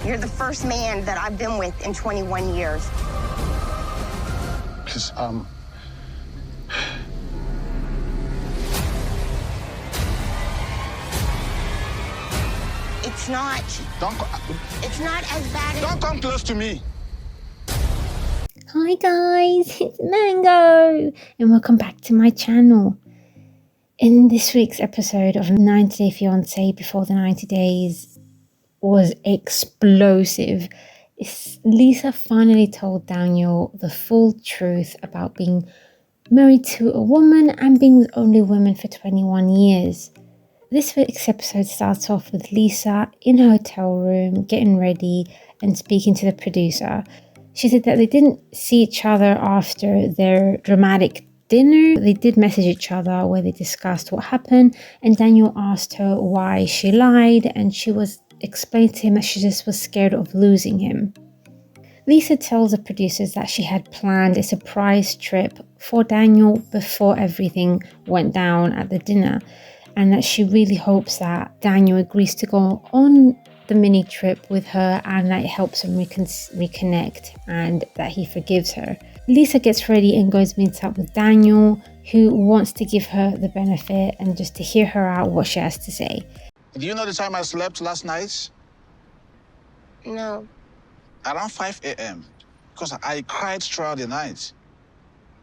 You're the first man that I've been with in 21 years. Please, It's not as bad as... Don't come close to me. Hi guys, it's Mango and welcome back to my channel. In this week's episode of 90 Day Fiancé Before the 90 Days was explosive. Lisa finally told Daniel the full truth about being married to a woman and being with only women for 21 years. This week's episode starts off with Lisa in her hotel room, getting ready and speaking to the producer. She said that they didn't see each other after their dramatic dinner. They did message each other where they discussed what happened, and Daniel asked her why she lied, and she was explaining to him that she just was scared of losing him. Lisa tells the producers that she had planned a surprise trip for Daniel before everything went down at the dinner, and that she really hopes that Daniel agrees to go on the mini trip with her and that it helps him reconnect and that he forgives her. Lisa gets ready and goes meet up with Daniel, who wants to give her the benefit and just to hear her out what she has to say. Do you know the time I slept last night? No. Around 5 a.m. Because I cried throughout the night.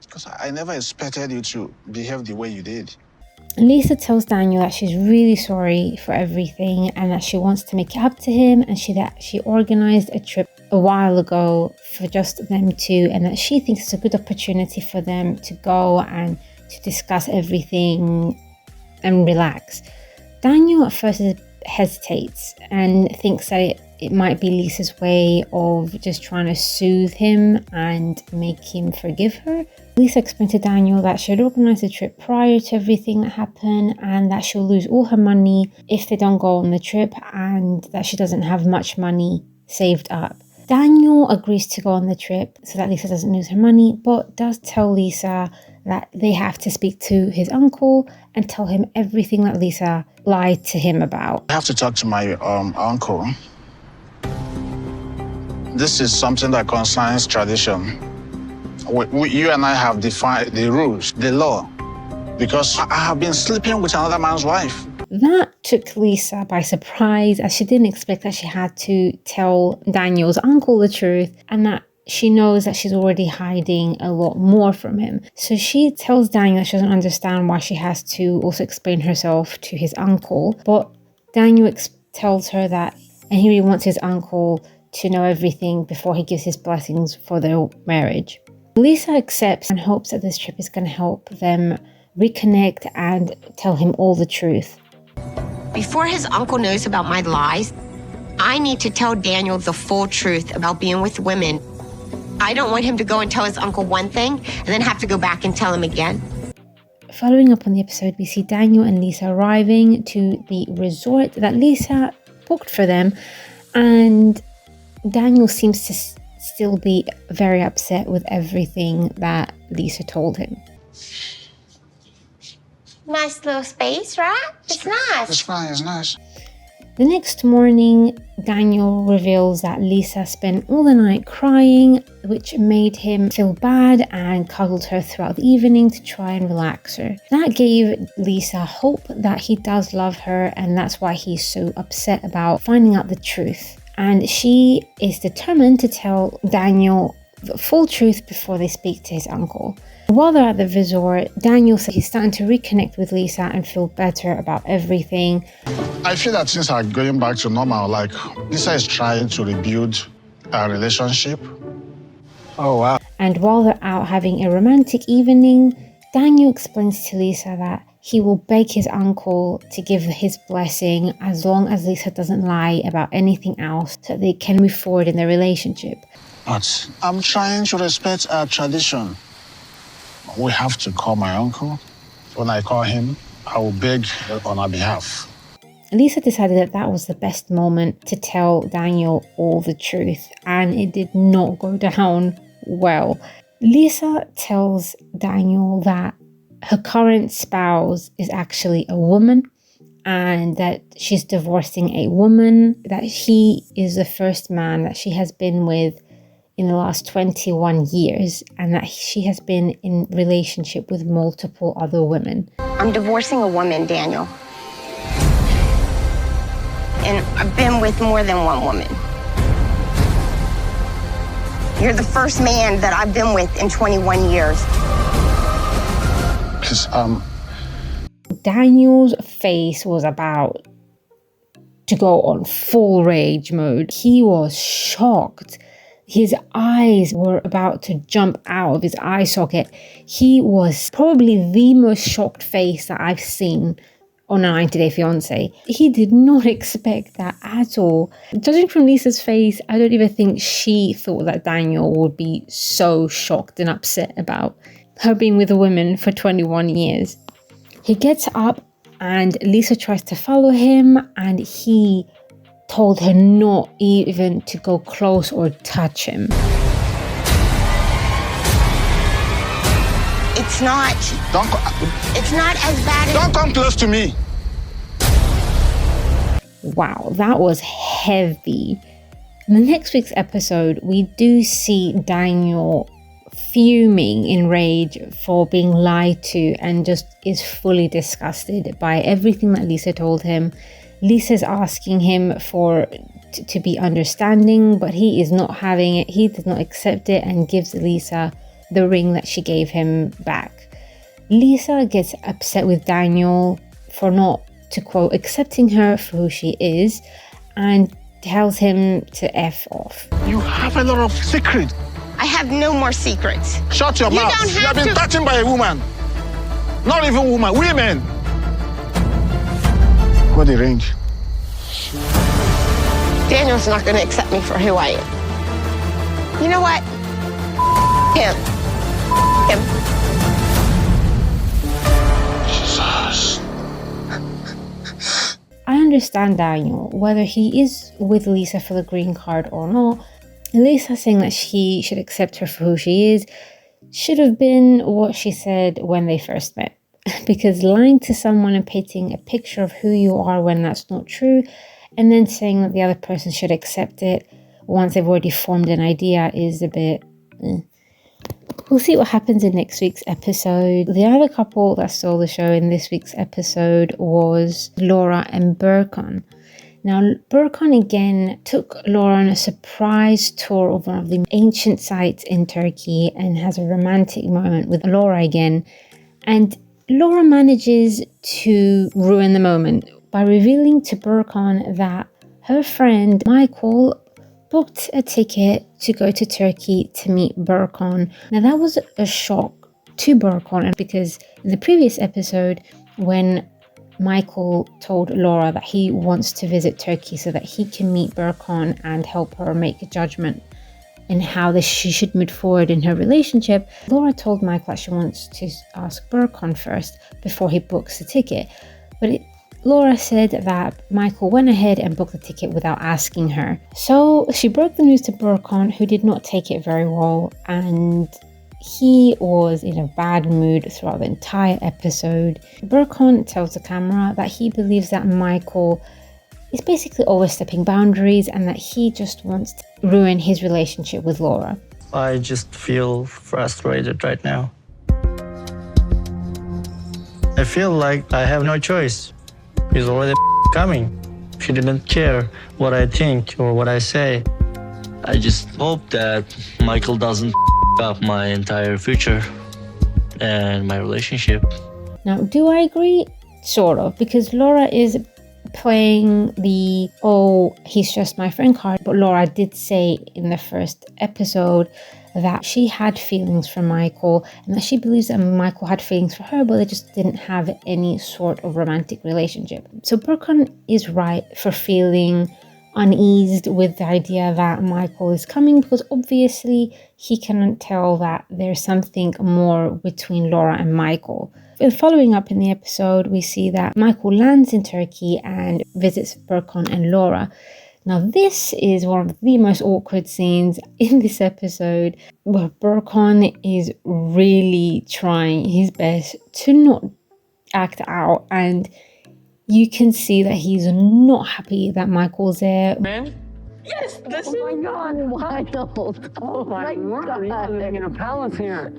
Because I never expected you to behave the way you did. Lisa tells Daniel that she's really sorry for everything and that she wants to make it up to him, and that she organized a trip a while ago for just them two, and that she thinks it's a good opportunity for them to go and to discuss everything and relax. Daniel at first hesitates and thinks that it might be Lisa's way of just trying to soothe him and make him forgive her. Lisa explained to Daniel that she had organized a trip prior to everything that happened and that she'll lose all her money if they don't go on the trip, and that she doesn't have much money saved up. Daniel agrees to go on the trip so that Lisa doesn't lose her money, but does tell Lisa that they have to speak to his uncle and tell him everything that Lisa lied to him about. I have to talk to my uncle. This is something that concerns tradition. You and I have defined the rules, the law, because I have been sleeping with another man's wife. That took Lisa by surprise, as she didn't expect that she had to tell Daniel's uncle the truth, and that she knows that she's already hiding a lot more from him. So she tells Daniel that she doesn't understand why she has to also explain herself to his uncle, but Daniel tells her that, and he really wants his uncle to know everything before he gives his blessings for their marriage. Lisa accepts and hopes that this trip is going to help them reconnect and tell him all the truth. Before his uncle knows about my lies, I need to tell Daniel the full truth about being with women. I don't want him to go and tell his uncle one thing and then have to go back and tell him again. Following up on the episode, we see Daniel and Lisa arriving to the resort that Lisa booked for them, and Daniel seems to still be very upset with everything that Lisa told him. Nice little space, right? It's nice. It's fine, it's nice. The next morning, Daniel reveals that Lisa spent all the night crying, which made him feel bad, and cuddled her throughout the evening to try and relax her. That gave Lisa hope that he does love her, and that's why he's so upset about finding out the truth. And she is determined to tell Daniel the full truth before they speak to his uncle. While they're at the resort, Daniel says he's starting to reconnect with Lisa and feel better about everything. I feel that things are going back to normal. Like, Lisa is trying to rebuild our relationship. Oh, wow. And while they're out having a romantic evening, Daniel explains to Lisa that he will beg his uncle to give his blessing as long as Lisa doesn't lie about anything else, so they can move forward in their relationship. But I'm trying to respect our tradition. We have to call my uncle. When I call him, I will beg on our behalf. Lisa decided that that was the best moment to tell Daniel all the truth, and it did not go down well. Lisa tells Daniel that her current spouse is actually a woman and that she's divorcing a woman, that he is the first man that she has been with in the last 21 years, and that she has been in relationship with multiple other women. I'm divorcing a woman, Daniel. And I've been with more than one woman. You're the first man that I've been with in 21 years. Please, Daniel's face was about to go on full rage mode. He was shocked. His eyes were about to jump out of his eye socket. He was probably the most shocked face that I've seen on a 90-Day Fiancé. He did not expect that at all. Judging from Lisa's face, I don't even think she thought that Daniel would be so shocked and upset about her being with a woman for 21 years. He gets up and Lisa tries to follow him, and he told her not even to go close or touch him. It's not as bad as... Don't come close to me. Wow, that was heavy. In the next week's episode, we do see Daniel fuming in rage for being lied to and just is fully disgusted by everything that Lisa told him. Lisa's asking him to be understanding, but he is not having it. He does not accept it and gives Lisa the ring that she gave him back. Lisa gets upset with Daniel for not, to quote, accepting her for who she is, and tells him to F off. You have a lot of secrets. I have no more secrets. Shut your mouth. Don't You have have been to... touched by a woman. Not even woman, women. What the ring? Daniel's not going to accept me for who I am. You know what? Him. Jesus. I understand Daniel, whether he is with Lisa for the green card or not. Lisa saying that she should accept her for who she is should have been what she said when they first met. Because lying to someone and painting a picture of who you are when that's not true, and then saying that the other person should accept it once they've already formed an idea is a bit... We'll see what happens in next week's episode. The other couple that stole the show in this week's episode was Laura and Burkan. Now, Burkan again took Laura on a surprise tour of one of the ancient sites in Turkey and has a romantic moment with Laura again. And Laura manages to ruin the moment by revealing to Burkan that her friend Michael booked a ticket to go to Turkey to meet Burkan. Now that was a shock to Burkan because in the previous episode when Michael told Laura that he wants to visit Turkey so that he can meet Burkan and help her make a judgment in how she should move forward in her relationship, Laura told Michael that she wants to ask Burkan first before he books the ticket. But Laura said that Michael went ahead and booked the ticket without asking her. So she broke the news to Burkan, who did not take it very well, and he was in a bad mood throughout the entire episode. Burkan tells the camera that he believes that Michael is basically overstepping boundaries and that he just wants to ruin his relationship with Laura. I just feel frustrated right now. I feel like I have no choice. He's already coming. She didn't care what I think or what I say. I just hope that Michael doesn't up my entire future and my relationship. Now, do I agree? Sort of, because Laura is playing the "oh, he's just my friend" card, but Laura did say in the first episode that she had feelings for Michael and that she believes that Michael had feelings for her, but they just didn't have any sort of romantic relationship. So Burkan is right for feeling uneased with the idea that Michael is coming, because obviously he cannot tell that there's something more between Laura and Michael. Following up in the episode, we see that Michael lands in Turkey and visits Burkan and Laura. Now, this is one of the most awkward scenes in this episode, where Burkan is really trying his best to not act out, and You can see that he's not happy that Michael's there. Man? Yes, this is... Oh my God, Michael. Oh my God. You're living in a palace here.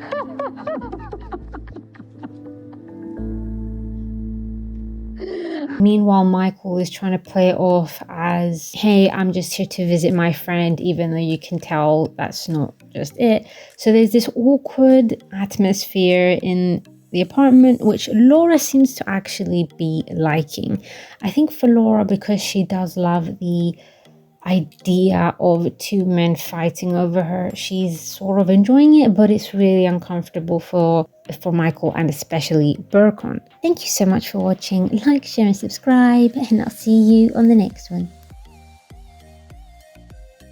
Meanwhile, Michael is trying to play it off as, hey, I'm just here to visit my friend, even though you can tell that's not just it. So there's this awkward atmosphere in the apartment, which Laura seems to actually be liking. I think for Laura, because she does love the idea of two men fighting over her, she's sort of enjoying it, but it's really uncomfortable for Michael and especially Burkan. Thank you so much for watching. Like, share and subscribe, and I'll see you on the next one.